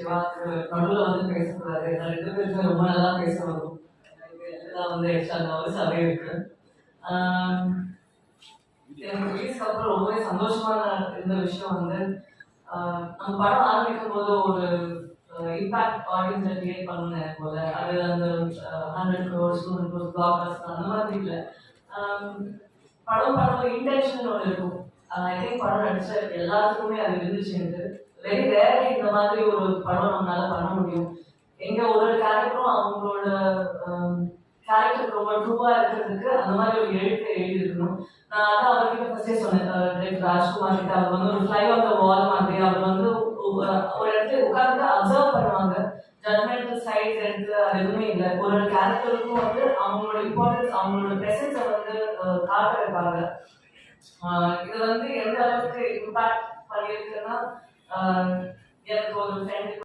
சிவா நடுவில் வந்து பேசக்கூடாது. நான் 2 பேருமே ரொம்ப நல்லா பேச வரும். எனக்கு எல்லாம் வந்து எக்ஸ்ட்ரா நர்வஸாகவே இருக்கு. எனக்கு ரிலீஸ்க்கு அப்புறம் ரொம்பவே சந்தோஷமான இருந்த விஷயம் வந்து நம்ம படம் ஆரம்பிக்கும் போது ஒரு இம்பாக்ட் ஆடியன்ஸை கிரியேட் பண்ணேன் போல. அது அந்த 100 crores 200 crores பிளாக் அந்த மாதிரி இல்லை. படம் இன்டென்ஷன் ஒன்று இருக்கும். ஐ திங்க் படம் நடிச்ச எல்லாத்துக்குமே அது இருந்துச்சு. எனக்கு வெரி ரேர்லி இந்த மாதிரி ஒரு படம் நம்மளால பண்ண முடியும். எங்க ஒரு கேரக்டரும் அவங்களோட கேரக்டருக்கு ரொம்ப ட்ரூவா இருக்கிறதுக்கு அந்த மாதிரி ஒரு எழுதியிருக்கணும். நான் அதான் அவர்கிட்ட ஃபர்ஸ்டே சொன்னேன், ராஜ்குமார் கிட்ட. அவர் வந்து ஒரு ஃப்ளை ஆஃப் த வால் மாதிரி அவர் வந்து ஒரு இடத்துல உட்கார்ந்து அப்சர்வ் பண்ணுவாங்க. ஜட்மெண்டல் சைட் எடுத்து அது எதுவுமே இல்லை. ஒரு கேரக்டருக்கும் வந்து அவங்களோட இம்பார்ட்டன்ஸ் அவங்களோட ப்ரெசன்ஸை வந்து காட்ட வைப்பாங்க. இது வந்து எந்த அளவுக்கு இம்பாக்ட் பண்ணியிருக்குன்னா, எனக்கு ஒரு ஃப்ரெண்ட்